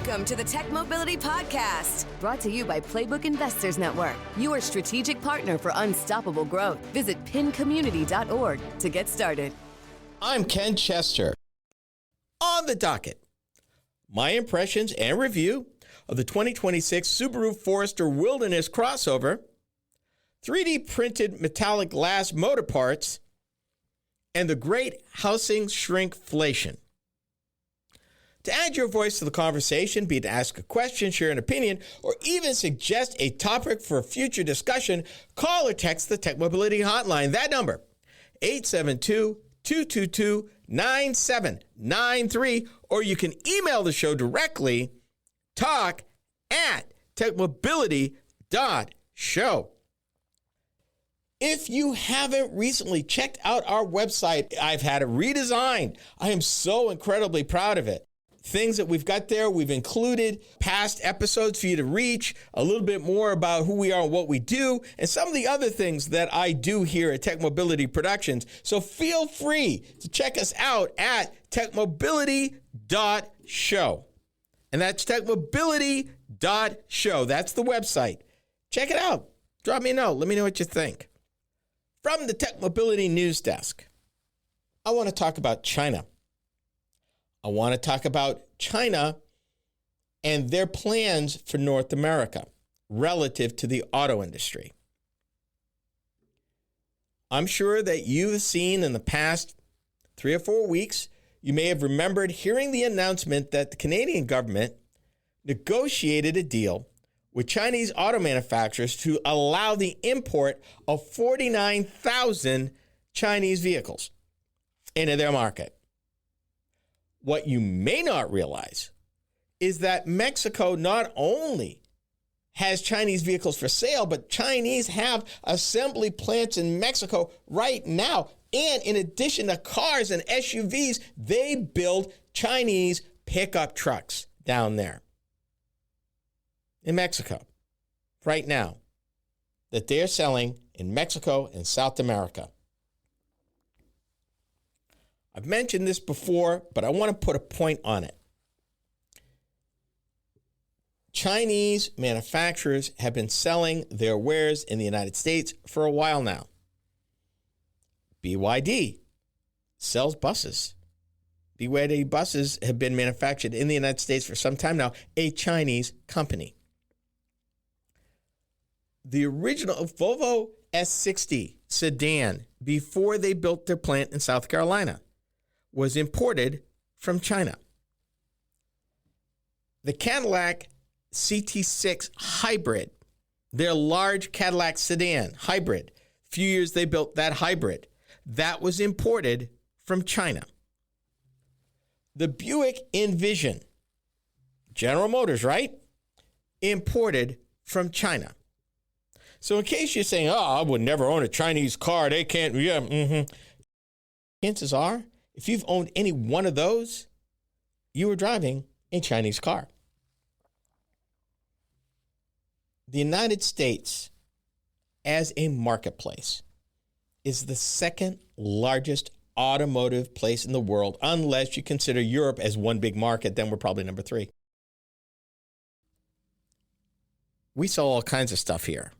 Welcome to the Tech Mobility Podcast, brought to you by Playbook Investors Network, your strategic partner for unstoppable growth. Visit pincommunity.org to get started. I'm Ken Chester. On the docket, my impressions and review of the 2026 Subaru Forester Wilderness crossover, 3D printed metallic glass motor parts, and the great housing shrinkflation. To add your voice to the conversation, be it to ask a question, share an opinion, or even suggest a topic for future discussion, call or text the Tech Mobility Hotline. That number, 872-222-9793, or you can email the show directly, talk@techmobility.show. If you haven't recently checked out our website, I've had it redesigned. I am so incredibly proud of it. Things that we've got there, we've included past episodes for you to reach, a little bit more about who we are and what we do, and some of the other things that I do here at Tech Mobility Productions. So feel free to check us out at techmobility.show. And that's techmobility.show. That's the website. Check it out. Drop me a note. Let me know what you think. From the Tech Mobility News Desk, I want to talk about China. I want to talk about China and their plans for North America relative to the auto industry. I'm sure that you've seen in the past 3 or 4 weeks, you may have remembered hearing the announcement that the Canadian government negotiated a deal with Chinese auto manufacturers to allow the import of 49,000 Chinese vehicles into their market. What you may not realize is that Mexico not only has Chinese vehicles for sale, but Chinese have assembly plants in Mexico right now. And in addition to cars and SUVs, they build Chinese pickup trucks down there in Mexico right now that they're selling in Mexico and South America. I've mentioned this before, but I want to put a point on it. Chinese manufacturers have been selling their wares in the United States for a while now. BYD sells buses. BYD buses have been manufactured in the United States for some time now, a Chinese company. The original Volvo S60 sedan, before they built their plant in South Carolina, was imported from China. The Cadillac CT6 hybrid, their large Cadillac sedan hybrid, a few years they built that hybrid, that was imported from China. The Buick Envision, General Motors, right? Imported from China. So in case you're saying, I would never own a Chinese car, they can't, chances are, if you've owned any one of those, you were driving a Chinese car. The United States, as a marketplace, is the second largest automotive place in the world, unless you consider Europe as one big market, then we're probably number 3. We sell all kinds of stuff here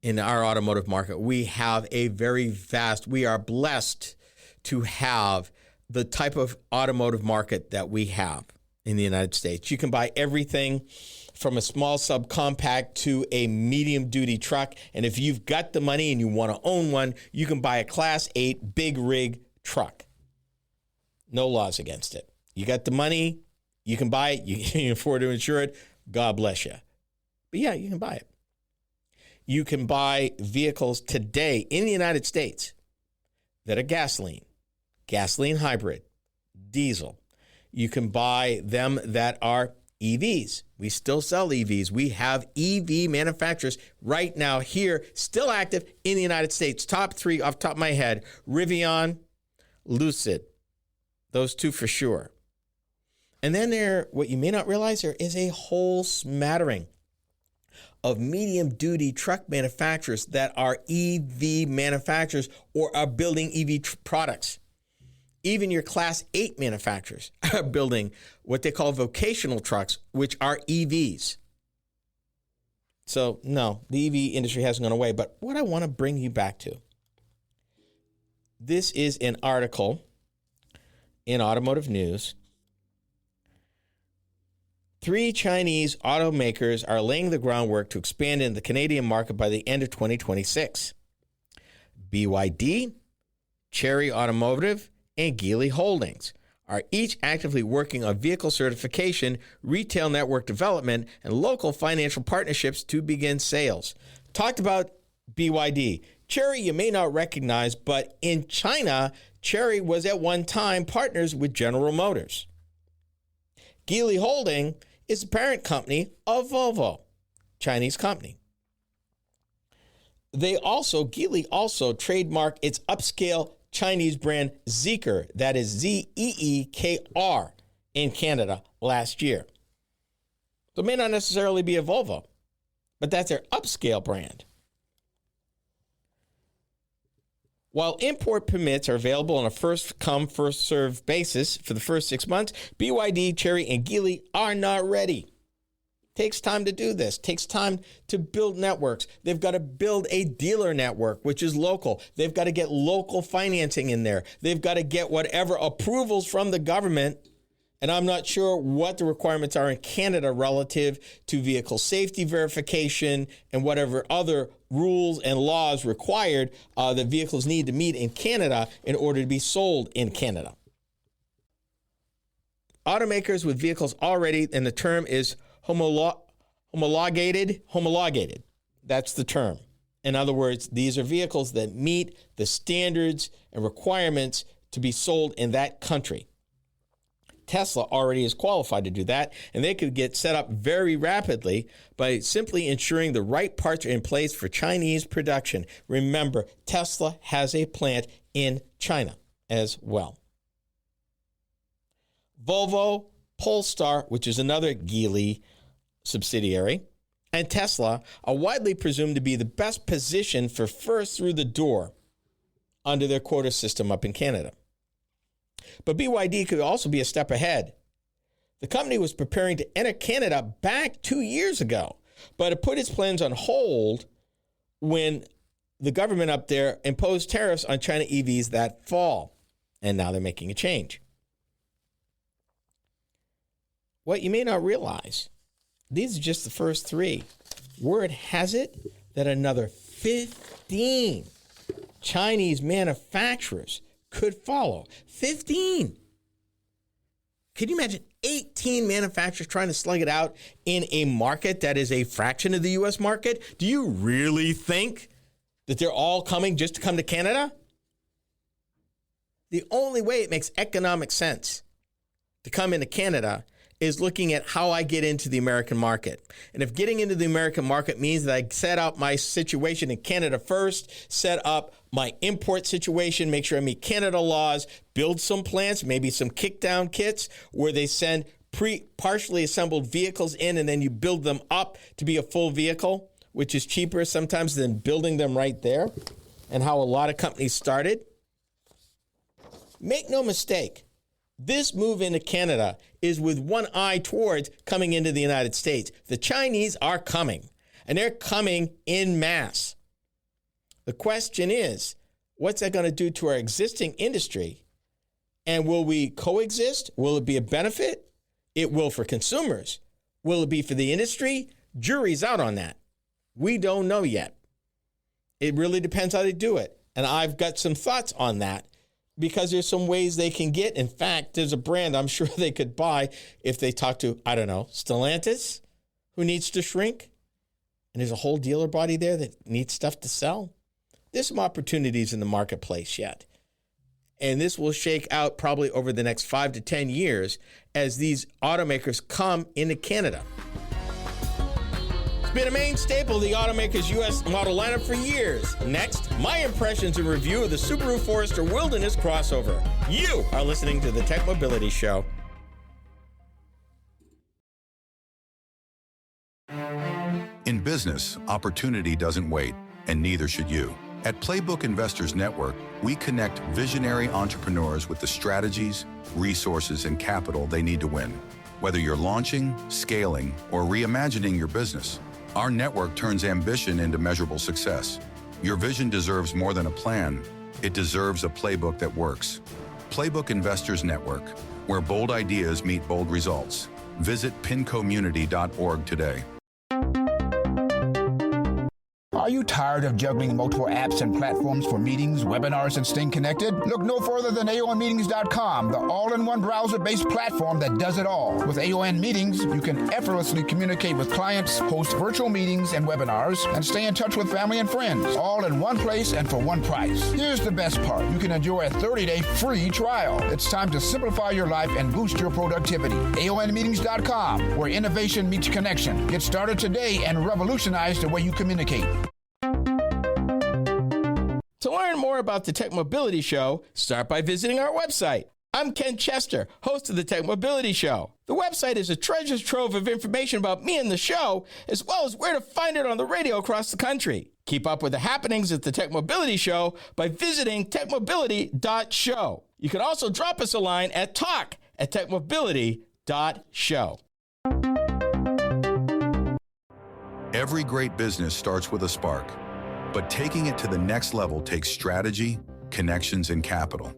in our automotive market. We have a very vast, we are blessed to have the type of automotive market that we have in the United States. You can buy everything from a small subcompact to a medium-duty truck. And if you've got the money and you want to own one, you can buy a Class 8 big rig truck. No laws against it. You got the money, you can buy it, you can afford to insure it, God bless you. But yeah, you can buy it. You can buy vehicles today in the United States that are gasoline hybrid, diesel. You can buy them that are EVs. We still sell EVs. We have EV manufacturers right now here, still active in the United States. Top 3 off the top of my head, Rivian, Lucid. Those 2 for sure. And then what you may not realize, there is a whole smattering of medium-duty truck manufacturers that are EV manufacturers or are building EV products. Even your Class 8 manufacturers are building what they call vocational trucks, which are EVs. So, no, the EV industry hasn't gone away. But what I want to bring you back to, this is an article in Automotive News. 3 Chinese automakers are laying the groundwork to expand in the Canadian market by the end of 2026. BYD, Chery Automotive, and Geely Holdings are each actively working on vehicle certification, retail network development, and local financial partnerships to begin sales. Talked about BYD. Chery you may not recognize, but in China, Chery was at one time partners with General Motors. Geely Holding is the parent company of Volvo, Chinese company. Geely also trademarked its upscale Chinese brand Zeekr, that is Zeekr, in Canada last year. So it may not necessarily be a Volvo, but that's their upscale brand. While import permits are available on a first-come, first-served basis for the first 6 months, BYD, Chery, and Geely are not ready. Takes time to do this. Takes time to build networks. They've got to build a dealer network, which is local. They've got to get local financing in there. They've got to get whatever approvals from the government. And I'm not sure what the requirements are in Canada relative to vehicle safety verification and whatever other rules and laws required that vehicles need to meet in Canada in order to be sold in Canada. Automakers with vehicles already, and the term is homologated. That's the term. In other words, these are vehicles that meet the standards and requirements to be sold in that country. Tesla already is qualified to do that, and they could get set up very rapidly by simply ensuring the right parts are in place for Chinese production. Remember, Tesla has a plant in China as well. Volvo, Polestar, which is another Geely subsidiary, and Tesla are widely presumed to be the best positioned for first through the door under their quota system up in Canada. But BYD could also be a step ahead. The company was preparing to enter Canada back 2 years ago, but it put its plans on hold when the government up there imposed tariffs on China EVs that fall. And now they're making a change. What you may not realize, these are just the first 3. Word has it that another 15 Chinese manufacturers could follow. 15. Can you imagine 18 manufacturers trying to slug it out in a market that is a fraction of the U.S. market? Do you really think that they're all coming just to come to Canada? The only way it makes economic sense to come into Canada is looking at how I get into the American market. And if getting into the American market means that I set up my situation in Canada first, set up my import situation, make sure I meet Canada laws, build some plants, maybe some kick-down kits where they send partially assembled vehicles in and then you build them up to be a full vehicle, which is cheaper sometimes than building them right there, and how a lot of companies started. Make no mistake, this move into Canada is with one eye towards coming into the United States. The Chinese are coming, and they're coming en masse. The question is, what's that going to do to our existing industry? And will we coexist? Will it be a benefit? It will for consumers. Will it be for the industry? Jury's out on that. We don't know yet. It really depends how they do it. And I've got some thoughts on that, because there's some ways they can get. In fact, there's a brand I'm sure they could buy if they talk to, I don't know, Stellantis, who needs to shrink. And there's a whole dealer body there that needs stuff to sell. There's some opportunities in the marketplace yet. And this will shake out probably over the next 5 to 10 years as these automakers come into Canada. It's been a main staple of the automakers' U.S. model lineup for years. Next, my impressions and review of the Subaru Forester Wilderness crossover. You are listening to the Tech Mobility Show. In business, opportunity doesn't wait, and neither should you. At Playbook Investors Network, we connect visionary entrepreneurs with the strategies, resources, and capital they need to win. Whether you're launching, scaling, or reimagining your business, our network turns ambition into measurable success. Your vision deserves more than a plan. It deserves a playbook that works. Playbook Investors Network, where bold ideas meet bold results. Visit pincommunity.org today. Are you tired of juggling multiple apps and platforms for meetings, webinars, and staying connected? Look no further than AONmeetings.com, the all-in-one browser-based platform that does it all. With AON Meetings, you can effortlessly communicate with clients, host virtual meetings and webinars, and stay in touch with family and friends, all in one place and for one price. Here's the best part. You can enjoy a 30-day free trial. It's time to simplify your life and boost your productivity. AONmeetings.com, where innovation meets connection. Get started today and revolutionize the way you communicate. To learn more about the Tech Mobility Show, start by visiting our website. I'm Ken Chester, host of the Tech Mobility Show. The website is a treasure trove of information about me and the show, as well as where to find it on the radio across the country. Keep up with the happenings at the Tech Mobility Show by visiting techmobility.show. You can also drop us a line at talk@techmobility.show. Every great business starts with a spark, but taking it to the next level takes strategy, connections, and capital.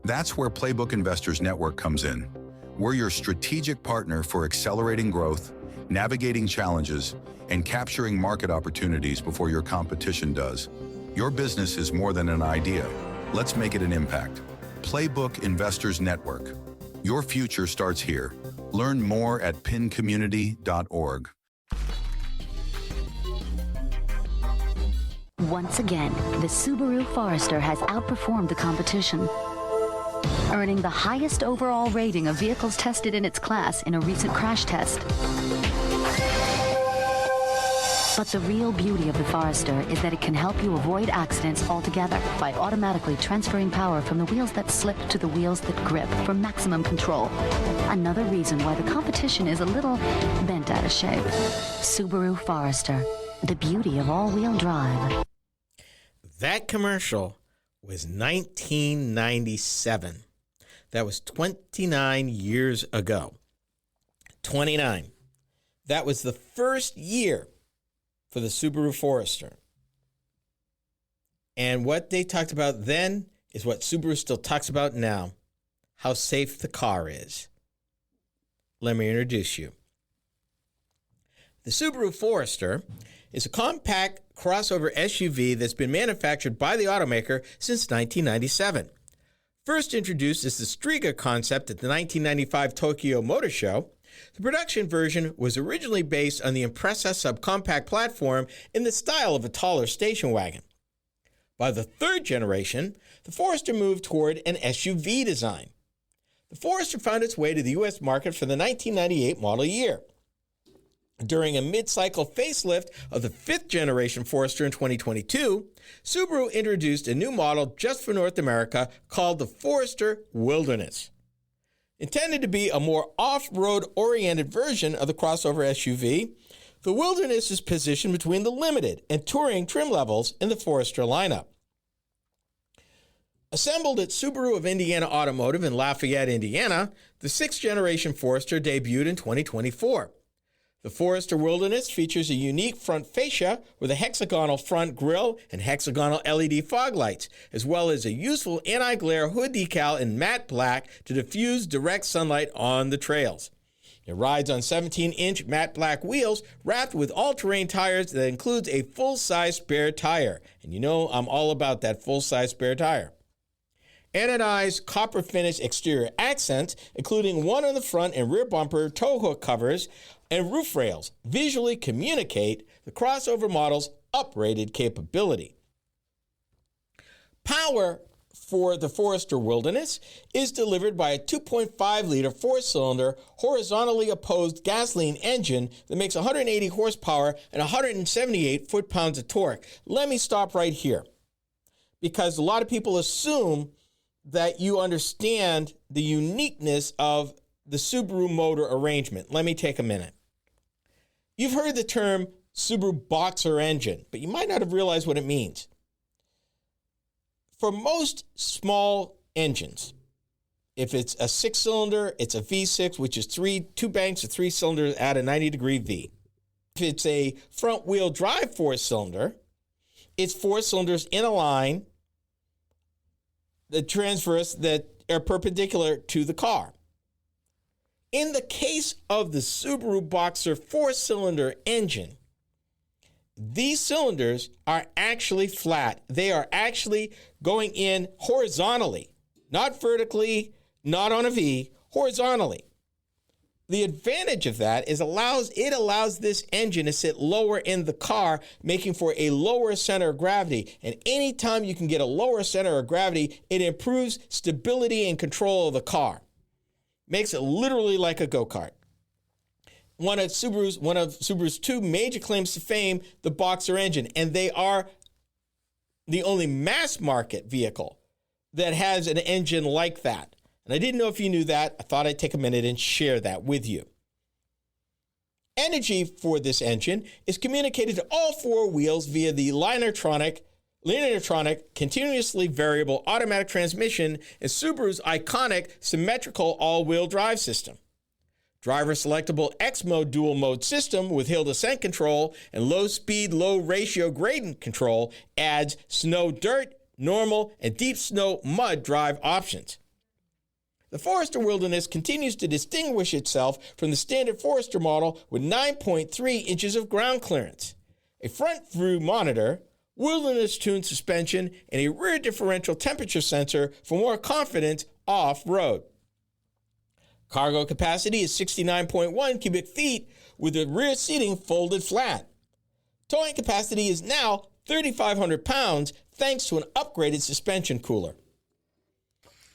That's where Playbook Investors Network comes in. We're your strategic partner for accelerating growth, navigating challenges, and capturing market opportunities before your competition does. Your business is more than an idea. Let's make it an impact. Playbook Investors Network. Your future starts here. Learn more at pincommunity.org. Once again, the Subaru Forester has outperformed the competition, earning the highest overall rating of vehicles tested in its class in a recent crash test. But the real beauty of the Forester is that it can help you avoid accidents altogether by automatically transferring power from the wheels that slip to the wheels that grip for maximum control. Another reason why the competition is a little bent out of shape. Subaru Forester, the beauty of all-wheel drive. That commercial was 1997. That was 29 years ago. 29. That was the first year for the Subaru Forester. And what they talked about then is what Subaru still talks about now. How safe the car is. Let me introduce you. The Subaru Forester is a compact crossover SUV that's been manufactured by the automaker since 1997. First introduced as the Striga concept at the 1995 Tokyo Motor Show, the production version was originally based on the Impreza subcompact platform in the style of a taller station wagon. By the third generation, the Forester moved toward an SUV design. The Forester found its way to the U.S. market for the 1998 model year. During a mid-cycle facelift of the fifth-generation Forester in 2022, Subaru introduced a new model just for North America called the Forester Wilderness. Intended to be a more off-road-oriented version of the crossover SUV, the Wilderness is positioned between the limited and touring trim levels in the Forester lineup. Assembled at Subaru of Indiana Automotive in Lafayette, Indiana, the sixth-generation Forester debuted in 2024. The Forester Wilderness features a unique front fascia with a hexagonal front grille and hexagonal LED fog lights, as well as a useful anti-glare hood decal in matte black to diffuse direct sunlight on the trails. It rides on 17-inch matte black wheels wrapped with all-terrain tires that includes a full-size spare tire. And you know I'm all about that full-size spare tire. Anodized copper finish exterior accents, including one on the front and rear bumper, tow hook covers, and roof rails, visually communicate the crossover model's uprated capability. Power for the Forester Wilderness is delivered by a 2.5-liter four-cylinder horizontally opposed gasoline engine that makes 180 horsepower and 178 foot-pounds of torque. Let me stop right here, because a lot of people assume that you understand the uniqueness of the Subaru motor arrangement. Let me take a minute. You've heard the term Subaru Boxer engine, but you might not have realized what it means. For most small engines, if it's a 6-cylinder, it's a V6, which is two banks of 3 cylinders at a 90-degree V. If it's a front-wheel drive 4-cylinder, it's 4 cylinders in a line, the transverse that are perpendicular to the car. In the case of the Subaru Boxer 4-cylinder engine, these cylinders are actually flat. They are actually going in horizontally, not vertically, not on a V, horizontally. The advantage of that is it allows this engine to sit lower in the car, making for a lower center of gravity. And anytime you can get a lower center of gravity, it improves stability and control of the car. Makes it literally like a go-kart. One of Subaru's 2 major claims to fame, the Boxer engine, and they are the only mass market vehicle that has an engine like that. And I didn't know if you knew that. I thought I'd take a minute and share that with you. Energy for this engine is communicated to all 4 wheels via the lineartronic, continuously variable automatic transmission and Subaru's iconic symmetrical all-wheel drive system. Driver-selectable X-mode dual-mode system with hill descent control and low-speed, low-ratio gradient control adds snow dirt, normal, and deep snow mud drive options. The Forester Wilderness continues to distinguish itself from the standard Forester model with 9.3 inches of ground clearance, a front view monitor, Wilderness-tuned suspension, and a rear differential temperature sensor for more confidence off-road. Cargo capacity is 69.1 cubic feet with the rear seating folded flat. Towing capacity is now 3,500 pounds thanks to an upgraded suspension cooler.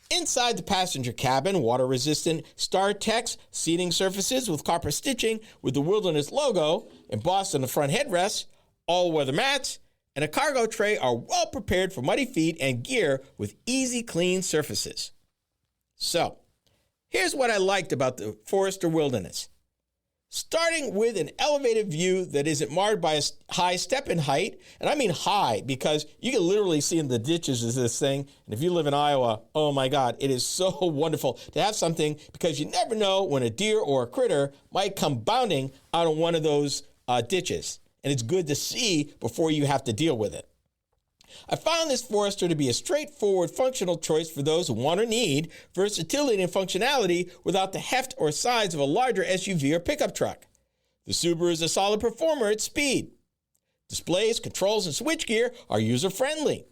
Inside the passenger cabin, water-resistant StarTex seating surfaces with copper stitching with the Wilderness logo embossed on the front headrests, all-weather mats, and a cargo tray are well prepared for muddy feet and gear with easy clean surfaces. So, here's what I liked about the Forester Wilderness. Starting with an elevated view that isn't marred by a high step-in height, and I mean high because you can literally see in the ditches of this thing, and if you live in Iowa, oh my God, it is so wonderful to have something because you never know when a deer or a critter might come bounding out of one of those ditches, and it's good to see before you have to deal with it. I found this Forester to be a straightforward functional choice for those who want or need versatility and functionality without the heft or size of a larger SUV or pickup truck. The Subaru is a solid performer at speed. Displays, controls, and switchgear are user-friendly.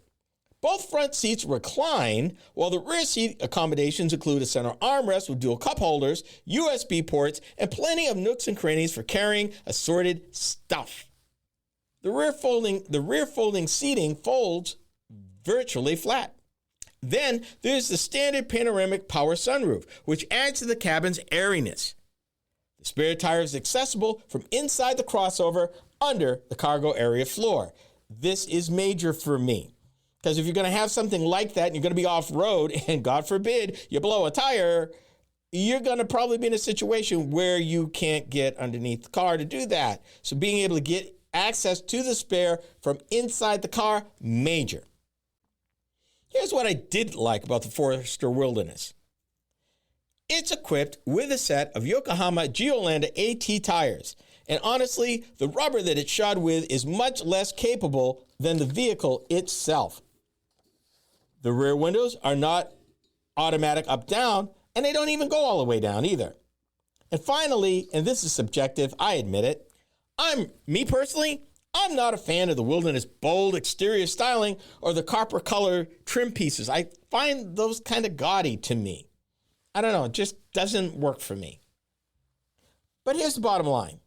Both front seats recline, while the rear seat accommodations include a center armrest with dual cup holders, USB ports, and plenty of nooks and crannies for carrying assorted stuff. The rear folding seating folds virtually flat. Then there's the standard panoramic power sunroof, which adds to the cabin's airiness. The spare tire is accessible from inside the crossover under the cargo area floor. This is major for me, because if you're going to have something like that and you're going to be off-road and God forbid you blow a tire, you're going to probably be in a situation where you can't get underneath the car to do that. So being able to get access to the spare from inside the car, major. Here's what I didn't like about the Forester Wilderness. It's equipped with a set of Yokohama Geolanda AT tires, and honestly, the rubber that it's shod with is much less capable than the vehicle itself. The rear windows are not automatic up-down, and they don't even go all the way down either. And finally, and this is subjective, I admit it, I'm not a fan of the Wilderness bold exterior styling or the copper color trim pieces. I find those kind of gaudy to me. I don't know, it just doesn't work for me. But here's the bottom line.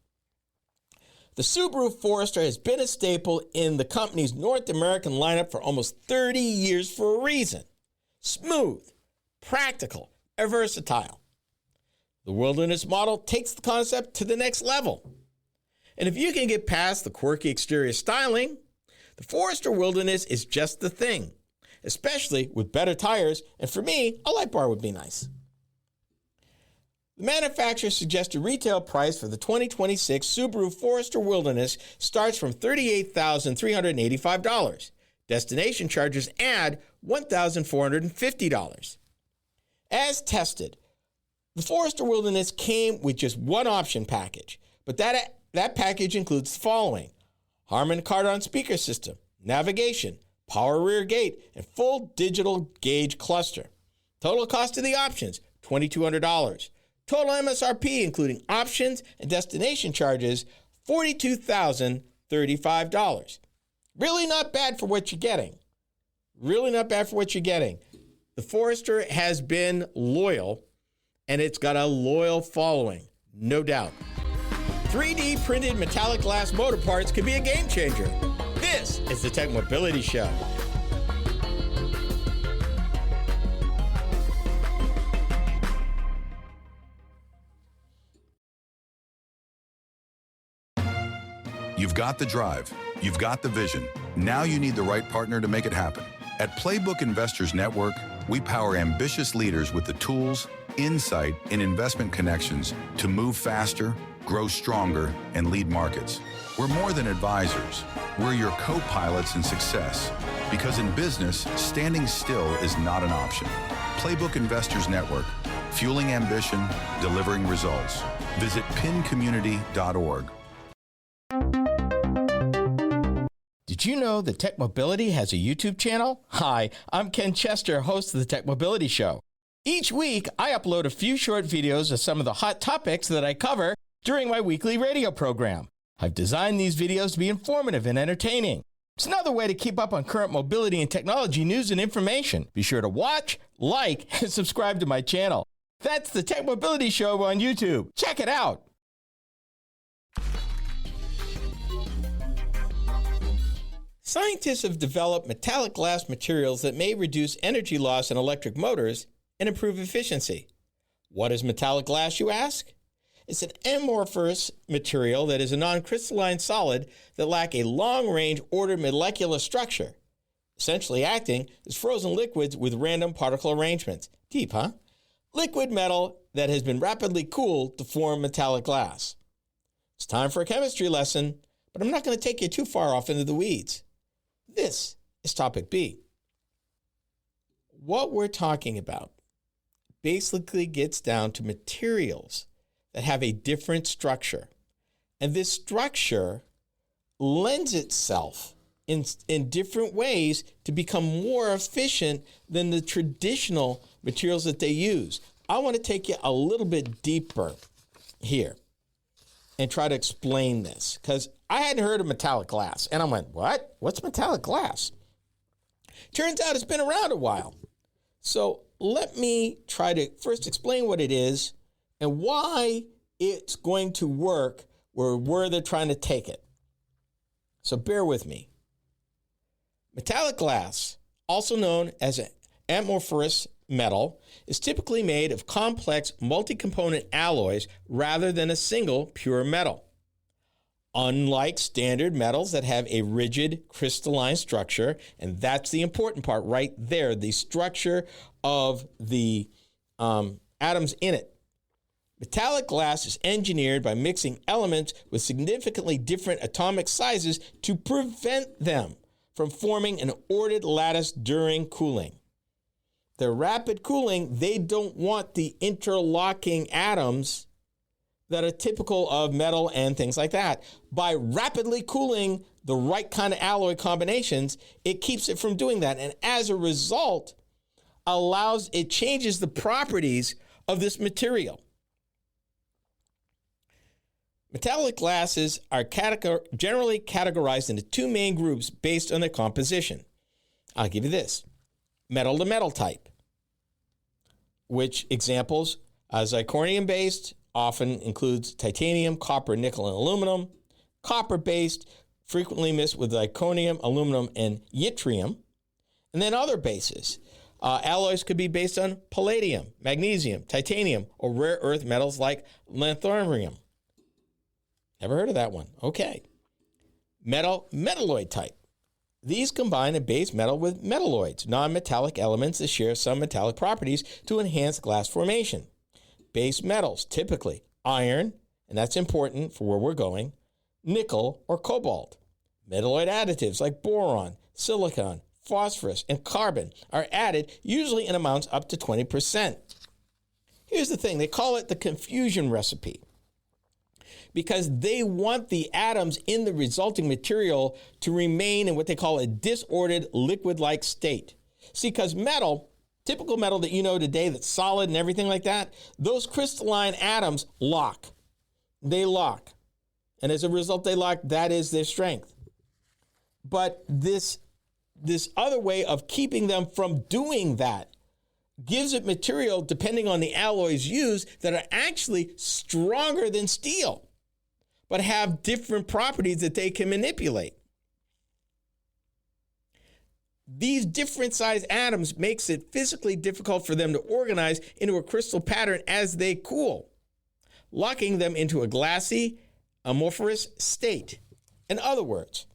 The Subaru Forester has been a staple in the company's North American lineup for almost 30 years for a reason. Smooth, practical, and versatile. The Wilderness model takes the concept to the next level. And if you can get past the quirky exterior styling, the Forester Wilderness is just the thing, especially with better tires, and for me, a light bar would be nice. The manufacturer suggested retail price for the 2026 Subaru Forester Wilderness starts from $38,385. Destination charges add $1,450. As tested, the Forester Wilderness came with just one option package, but that package includes the following: Harman Kardon speaker system, navigation, power rear gate, and full digital gauge cluster. Total cost of the options, $2,200. Total MSRP, including options and destination charges, $42,035. Really not bad for what you're getting. Really not bad for what you're getting. The Forester has been loyal, and it's got a loyal following, no doubt. 3D printed metallic glass motor parts could be a game changer. This is the Tech Mobility Show. You've got the drive. You've got the vision. Now you need the right partner to make it happen. At Playbook Investors Network, we power ambitious leaders with the tools, insight, and investment connections to move faster, grow stronger, and lead markets. We're more than advisors. We're your co-pilots in success. Because in business, standing still is not an option. Playbook Investors Network, fueling ambition, delivering results. Visit pincommunity.org. Did you know that Tech Mobility has a YouTube channel? Hi, I'm Ken Chester, host of the Tech Mobility Show. Each week, I upload a few short videos of some of the hot topics that I cover during my weekly radio program. I've designed these videos to be informative and entertaining. It's another way to keep up on current mobility and technology news and information. Be sure to watch, like, and subscribe to my channel. That's the Tech Mobility Show on YouTube. Check it out. Scientists have developed metallic glass materials that may reduce energy loss in electric motors and improve efficiency. What is metallic glass, you ask? It's an amorphous material that is a non-crystalline solid that lacks a long-range ordered molecular structure, essentially acting as frozen liquids with random particle arrangements. Deep, huh? Liquid metal that has been rapidly cooled to form metallic glass. It's time for a chemistry lesson, but I'm not going to take you too far off into the weeds. This is Topic B. What we're talking about basically gets down to materials that have a different structure. And this structure lends itself in different ways to become more efficient than the traditional materials that they use. I want to take you a little bit deeper here and try to explain this, because I hadn't heard of metallic glass. And I went, what? What's metallic glass? Turns out it's been around a while. So let me try to first explain what it is and why it's going to work where they're trying to take it. So bear with me. Metallic glass, also known as an amorphous metal, is typically made of complex multi-component alloys rather than a single pure metal. Unlike standard metals that have a rigid crystalline structure, and that's the important part right there, the structure of the atoms in it. Metallic glass is engineered by mixing elements with significantly different atomic sizes to prevent them from forming an ordered lattice during cooling. The rapid cooling, they don't want the interlocking atoms that are typical of metal and things like that. By rapidly cooling the right kind of alloy combinations, it keeps it from doing that. And as a result, it changes the properties of this material. Metallic glasses are generally categorized into two main groups based on their composition. I'll give you this. Metal to metal type, which examples are zirconium-based, often includes titanium, copper, nickel, and aluminum. Copper-based, frequently mixed with zirconium, aluminum, and yttrium. And then other bases. Alloys could be based on palladium, magnesium, titanium, or rare earth metals like lanthanum. Never heard of that one. Okay. Metalloid type. These combine a base metal with metalloids, non-metallic elements that share some metallic properties to enhance glass formation. Base metals, typically iron, and that's important for where we're going, nickel or cobalt. Metalloid additives like boron, silicon, phosphorus, and carbon are added, usually in amounts up to 20%. Here's the thing, they call it the confusion recipe because they want the atoms in the resulting material to remain in what they call a disordered liquid-like state. See, because metal, typical metal that you know today that's solid and everything like that, those crystalline atoms lock. They lock. And as a result, they lock. That is their strength. But this other way of keeping them from doing that gives it material, depending on the alloys used, that are actually stronger than steel, but have different properties that they can manipulate. These different size atoms makes it physically difficult for them to organize into a crystal pattern as they cool, locking them into a glassy, amorphous state. In other words,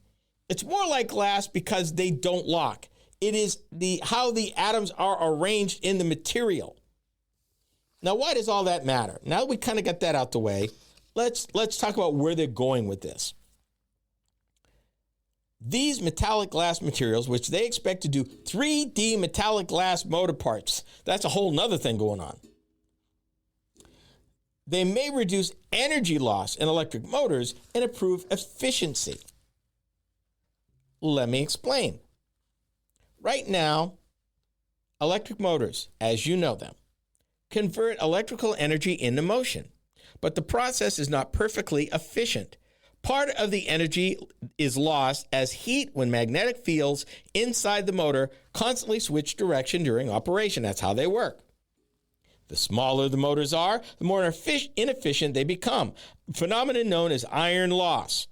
it's more like glass because they don't lock. It is how the atoms are arranged in the material. Now, why does all that matter? Now that we kind of got that out the way, let's talk about where they're going with this. These metallic glass materials, which they expect to do 3D metallic glass motor parts, that's a whole nother thing going on. They may reduce energy loss in electric motors and improve efficiency. Let me explain. Right now, electric motors, as you know them, convert electrical energy into motion, but the process is not perfectly efficient. Part of the energy is lost as heat when magnetic fields inside the motor constantly switch direction during operation. That's how they work. The smaller the motors are, the more inefficient they become, a phenomenon known as iron loss.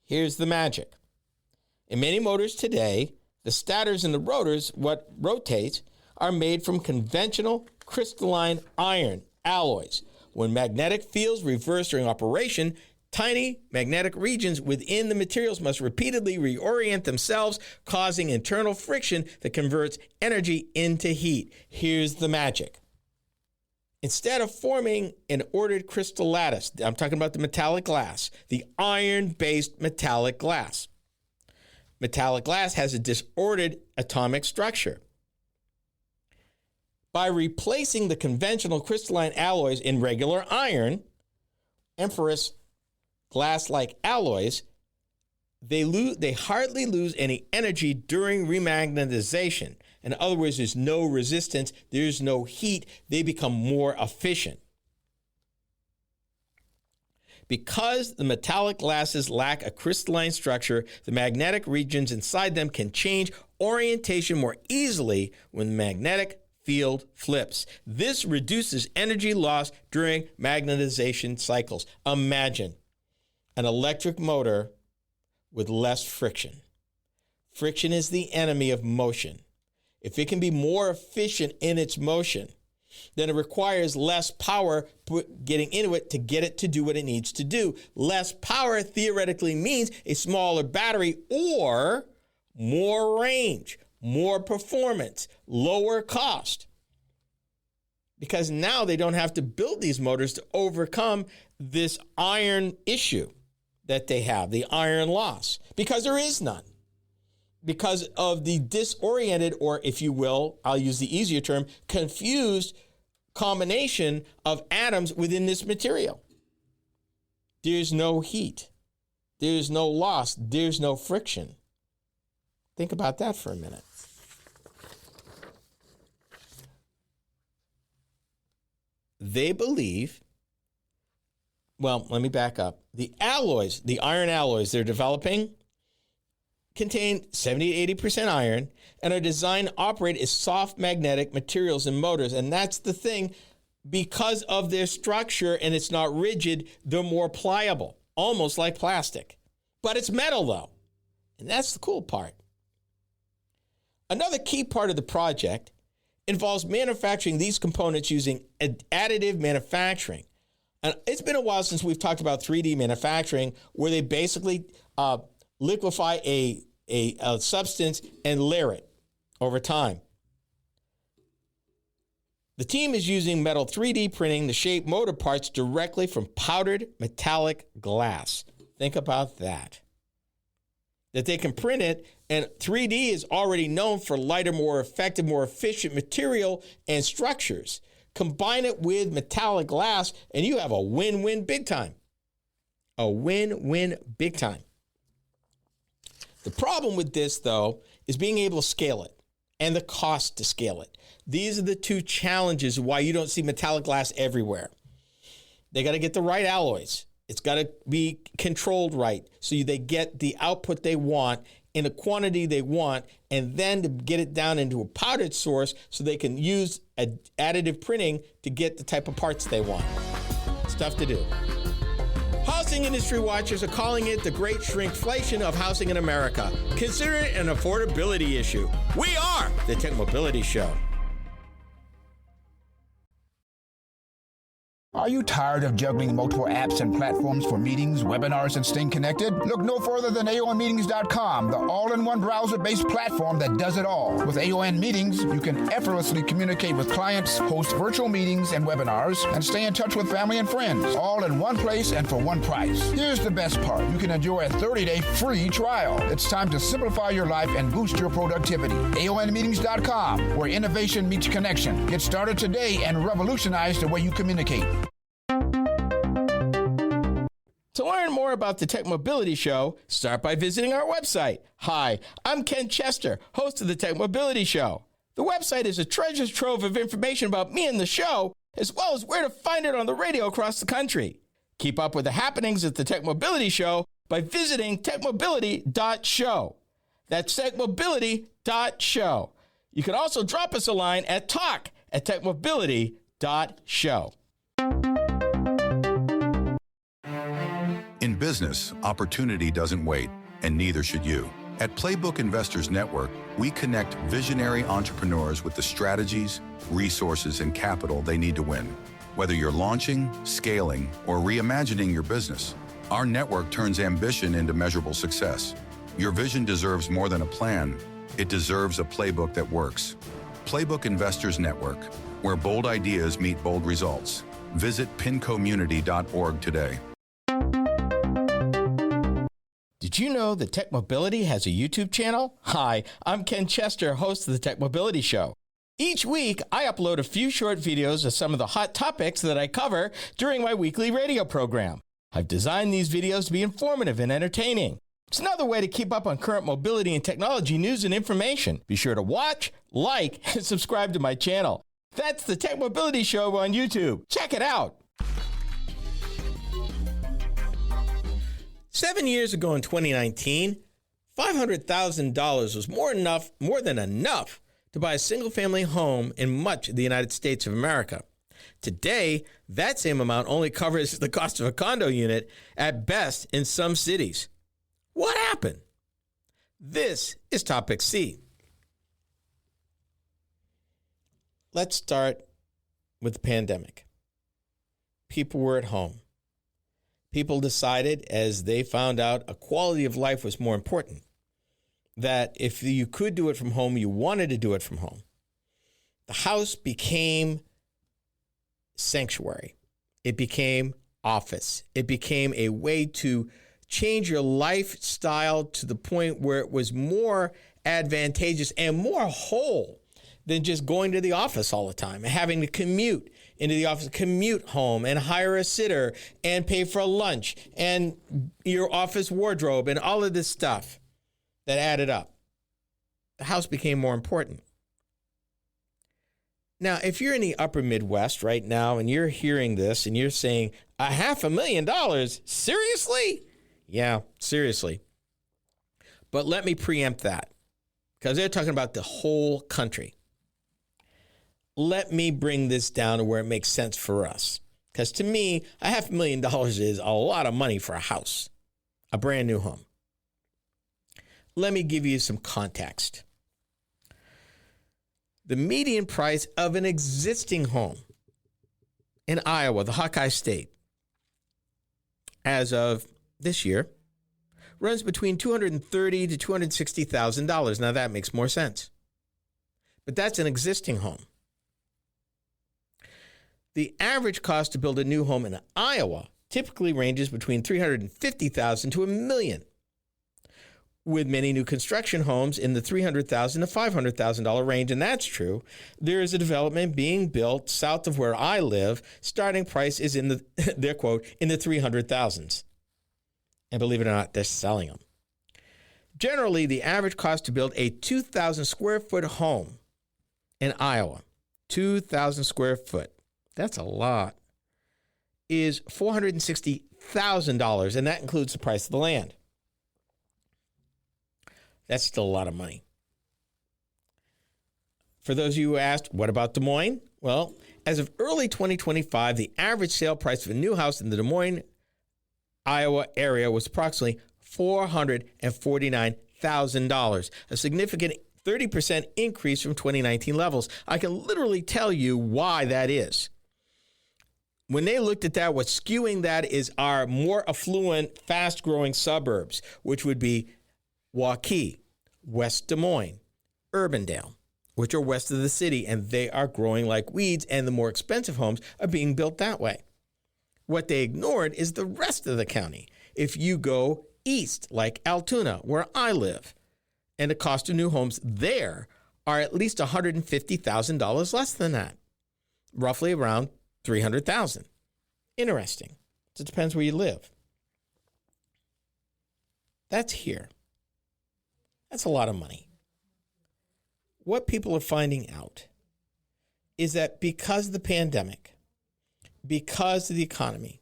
Here's the magic. In many motors today, the stators and the rotors, what rotates, are made from conventional crystalline iron alloys. When magnetic fields reverse during operation, tiny magnetic regions within the materials must repeatedly reorient themselves, causing internal friction that converts energy into heat. Here's the magic. Instead of forming an ordered crystal lattice, I'm talking about the metallic glass, the iron-based metallic glass. Metallic glass has a disordered atomic structure. By replacing the conventional crystalline alloys in regular iron, amorphous glass-like alloys, they hardly lose any energy during remagnetization. In other words, there's no resistance, there's no heat, they become more efficient. Because the metallic glasses lack a crystalline structure, the magnetic regions inside them can change orientation more easily when the magnetic field flips. This reduces energy loss during magnetization cycles. Imagine an electric motor with less friction. Friction is the enemy of motion. If it can be more efficient in its motion, then it requires less power getting into it to get it to do what it needs to do. Less power theoretically means a smaller battery or more range, more performance, lower cost. Because now they don't have to build these motors to overcome this iron issue that they have, the iron loss, because there is none. Because of the disoriented, or if you will, I'll use the easier term, confused combination of atoms within this material. There's no heat. There's no loss. There's no friction. Think about that for a minute. They believe, well, let me back up. The alloys, the iron alloys they're developing contain 70 to 80% iron and are designed to operate as soft magnetic materials in motors. And that's the thing, because of their structure and it's not rigid, they're more pliable, almost like plastic. But it's metal though, and that's the cool part. Another key part of the project involves manufacturing these components using additive manufacturing. And it's been a while since we've talked about 3D manufacturing, where they basically liquefy a substance and layer it over time. The team is using metal 3D printing to shape motor parts directly from powdered metallic glass. Think about that. that they can print it, and 3D is already known for lighter, more effective, more efficient material and structures. Combine it with metallic glass, and you have a win-win big time. A win-win big time. The problem with this, though, is being able to scale it and the cost to scale it. These are the two challenges why you don't see metallic glass everywhere. They got to get the right alloys. It's got to be controlled right so they get the output they want in the quantity they want, and then to get it down into a powdered source so they can use additive printing to get the type of parts they want. It's tough to do. Housing industry watchers are calling it the great shrinkflation of housing in America. Consider it an affordability issue. We are the Tech Mobility Show. Are you tired of juggling multiple apps and platforms for meetings, webinars, and staying connected? Look no further than AONmeetings.com, the all-in-one browser-based platform that does it all. With AON Meetings, you can effortlessly communicate with clients, host virtual meetings and webinars, and stay in touch with family and friends, all in one place and for one price. Here's the best part. You can enjoy a 30-day free trial. It's time to simplify your life and boost your productivity. AONmeetings.com, where innovation meets connection. Get started today and revolutionize the way you communicate. To learn more about the Tech Mobility Show, start by visiting our website. Hi, I'm Ken Chester, host of the Tech Mobility Show. The website is a treasure trove of information about me and the show, as well as where to find it on the radio across the country. Keep up with the happenings at the Tech Mobility Show by visiting techmobility.show. That's techmobility.show. You can also drop us a line at talk@techmobility.show. In business, opportunity doesn't wait, and neither should you. At Playbook Investors Network, we connect visionary entrepreneurs with the strategies, resources, and capital they need to win. Whether you're launching, scaling, or reimagining your business, our network turns ambition into measurable success. Your vision deserves more than a plan. It deserves a playbook that works. Playbook Investors Network, where bold ideas meet bold results. Visit pincommunity.org today. Did you know that Tech Mobility has a YouTube channel? Hi, I'm Ken Chester, host of the Tech Mobility Show. Each week, I upload a few short videos of some of the hot topics that I cover during my weekly radio program. I've designed these videos to be informative and entertaining. It's another way to keep up on current mobility and technology news and information. Be sure to watch, like, and subscribe to my channel. That's the Tech Mobility Show on YouTube. Check it out. 7 years ago in 2019, $500,000 was more than enough to buy a single-family home in much of the United States of America. Today, that same amount only covers the cost of a condo unit at best in some cities. What happened? This is Topic C. Let's start with the pandemic. People were at home. People decided, as they found out a quality of life was more important, that if you could do it from home, you wanted to do it from home. The house became sanctuary. It became office. It became a way to change your lifestyle to the point where it was more advantageous and more whole than just going to the office all the time and having to commute into the office, commute home and hire a sitter and pay for a lunch and your office wardrobe and all of this stuff that added up. The house became more important. Now, if you're in the upper Midwest right now and you're hearing this and you're saying, $500,000? Seriously? Yeah, seriously. But let me preempt that because they're talking about the whole country. Let me bring this down to where it makes sense for us. Because to me, $500,000 is a lot of money for a house, a brand new home. Let me give you some context. The median price of an existing home in Iowa, the Hawkeye State, as of this year, runs between $230,000 to $260,000. Now that makes more sense. But that's an existing home. The average cost to build a new home in Iowa typically ranges between $350,000 to $1 million. with many new construction homes in the $300,000 to $500,000 range, and that's true. There is a development being built south of where I live. Starting price is in their quote, in the 300,000s. And believe it or not, they're selling them. Generally, the average cost to build a 2,000 square foot home in Iowa, 2,000 square foot, that's a lot, is $460,000, and that includes the price of the land. That's still a lot of money. For those of you who asked, what about Des Moines? Well, as of early 2025, the average sale price of a new house in the Des Moines, Iowa area was approximately $449,000, a significant 30% increase from 2019 levels. I can literally tell you why that is. When they looked at that, what's skewing that is our more affluent, fast-growing suburbs, which would be Waukee, West Des Moines, Urbandale, which are west of the city, and they are growing like weeds, and the more expensive homes are being built that way. What they ignored is the rest of the county. If you go east, like Altoona, where I live, and the cost of new homes there are at least $150,000 less than that, roughly around $300,000. Interesting. It depends where you live. That's here. That's a lot of money. What people are finding out is that because of the pandemic, because of the economy,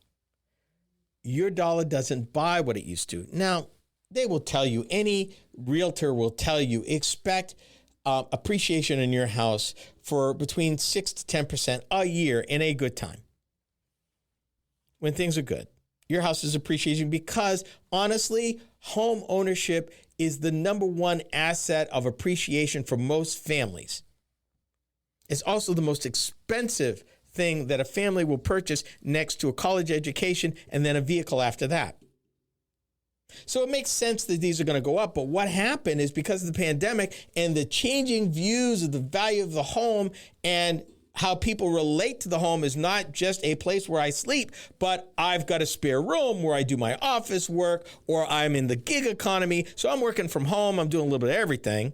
your dollar doesn't buy what it used to. Now, they will tell you, any realtor will tell you, expect appreciation in your house for between 6 to 10% a year in a good time. When things are good, your house is appreciating because, honestly, home ownership is the number one asset of appreciation for most families. It's also the most expensive thing that a family will purchase next to a college education and then a vehicle after that. So it makes sense that these are going to go up. But what happened is because of the pandemic and the changing views of the value of the home and how people relate to the home is not just a place where I sleep, but I've got a spare room where I do my office work, or I'm in the gig economy. So I'm working from home. I'm doing a little bit of everything.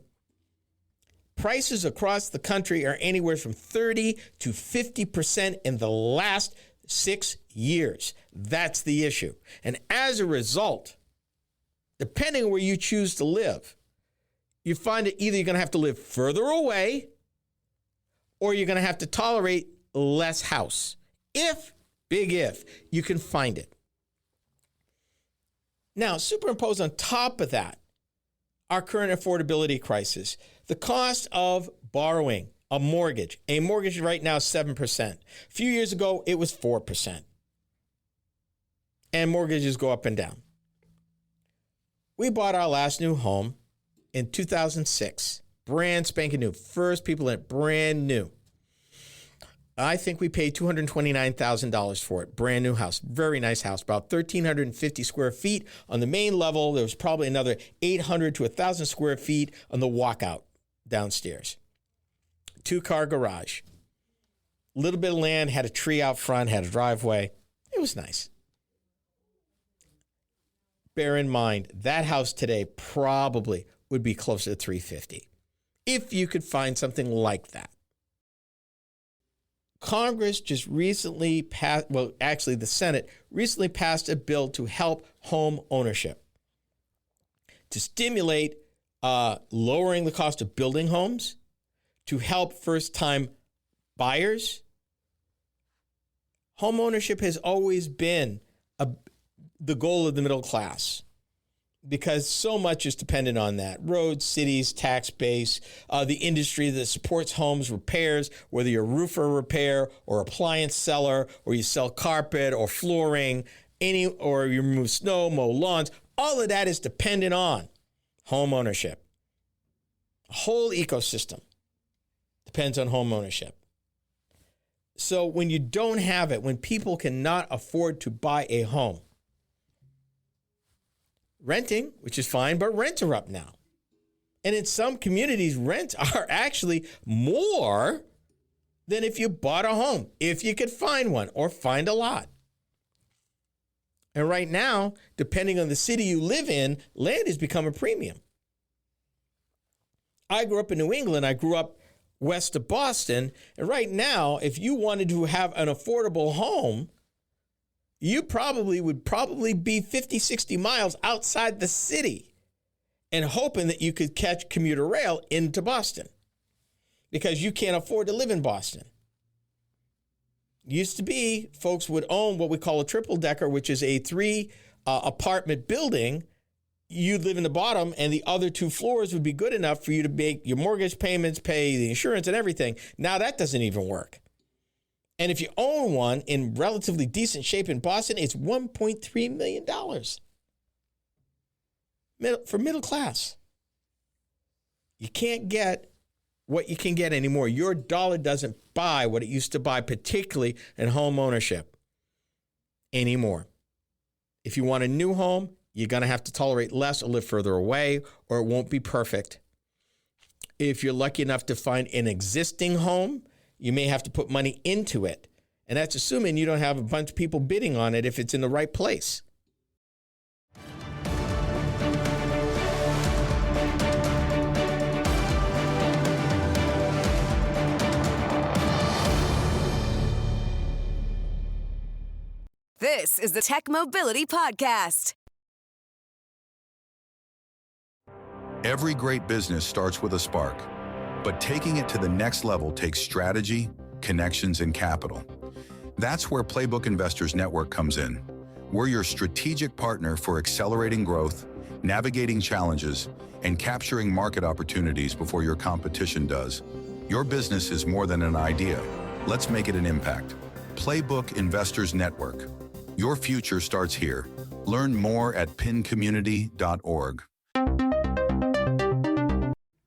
Prices across the country are anywhere from 30 to 50% in the last 6 years. That's the issue. And as a result, depending on where you choose to live, you find that either you're going to have to live further away or you're going to have to tolerate less house. If, big if, you can find it. Now, superimposed on top of that, our current affordability crisis, the cost of borrowing a mortgage. A mortgage right now is 7%. A few years ago, it was 4%. And mortgages go up and down. We bought our last new home in 2006. Brand spanking new. First people in it, brand new. I think we paid $229,000 for it. Brand new house. Very nice house. About 1,350 square feet on the main level. There was probably another 800 to 1,000 square feet on the walkout downstairs. 2-car garage. Little bit of land, had a tree out front, had a driveway. It was nice. Bear in mind, that house today probably would be closer to $350,000 if you could find something like that. Congress just recently passed, well, actually the Senate recently passed a bill to help home ownership, to stimulate lowering the cost of building homes, to help first-time buyers. Home ownership has always been the goal of the middle class because so much is dependent on that. Roads, cities, tax base, the industry that supports homes, repairs, whether you're a roofer repair or appliance seller, or you sell carpet or flooring, or you remove snow, mow lawns. All of that is dependent on home ownership. A whole ecosystem depends on home ownership. So when you don't have it, when people cannot afford to buy a home, renting, which is fine, but rents are up now. And in some communities, rents are actually more than if you bought a home, if you could find one or find a lot. And right now, depending on the city you live in, land has become a premium. I grew up in New England. I grew up west of Boston. And right now, if you wanted to have an affordable home, you would probably be 50, 60 miles outside the city and hoping that you could catch commuter rail into Boston because you can't afford to live in Boston. Used to be, folks would own what we call a triple decker, which is a 3 apartment building. You'd live in the bottom and the other 2 floors would be good enough for you to make your mortgage payments, pay the insurance and everything. Now that doesn't even work. And if you own one in relatively decent shape in Boston, it's $1.3 million for middle class. You can't get what you can get anymore. Your dollar doesn't buy what it used to buy, particularly in home ownership anymore. If you want a new home, you're going to have to tolerate less or live further away, or it won't be perfect. If you're lucky enough to find an existing home, you may have to put money into it. And that's assuming you don't have a bunch of people bidding on it if it's in the right place. This is the Tech Mobility Podcast. Every great business starts with a spark, but taking it to the next level takes strategy, connections, and capital. That's where Playbook Investors Network comes in. We're your strategic partner for accelerating growth, navigating challenges, and capturing market opportunities before your competition does. Your business is more than an idea. Let's make it an impact. Playbook Investors Network. Your future starts here. Learn more at pincommunity.org.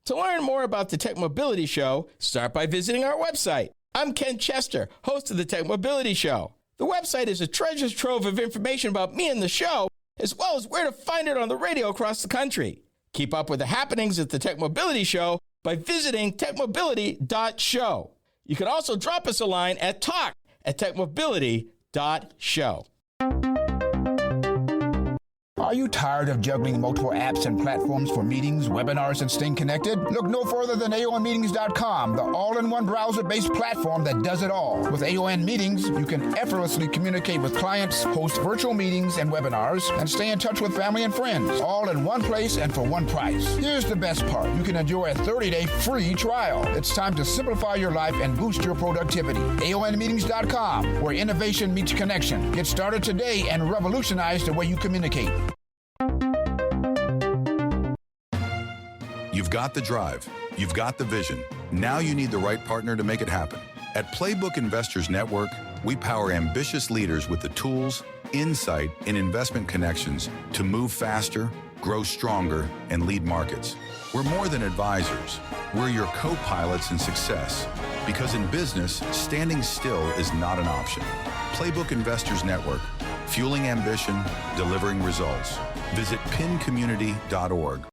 To learn more about the Tech Mobility Show, start by visiting our website. I'm Ken Chester, host of the Tech Mobility Show. The website is a treasure trove of information about me and the show, as well as where to find it on the radio across the country. Keep up with the happenings at the Tech Mobility Show by visiting techmobility.show. You can also drop us a line at talk@techmobility.show. Are you tired of juggling multiple apps and platforms for meetings, webinars, and staying connected? Look no further than AONmeetings.com, the all-in-one browser-based platform that does it all. With AON Meetings, you can effortlessly communicate with clients, host virtual meetings and webinars, and stay in touch with family and friends, all in one place and for one price. Here's the best part. You can enjoy a 30-day free trial. It's time to simplify your life and boost your productivity. AONmeetings.com, where innovation meets connection. Get started today and revolutionize the way you communicate. You've got the drive. You've got the vision. Now you need the right partner to make it happen. At Playbook Investors Network, we power ambitious leaders with the tools, insight, and investment connections to move faster, grow stronger, and lead markets. We're more than advisors. We're your co-pilots in success. Because in business, standing still is not an option. Playbook Investors Network, fueling ambition, delivering results. Visit pincommunity.org.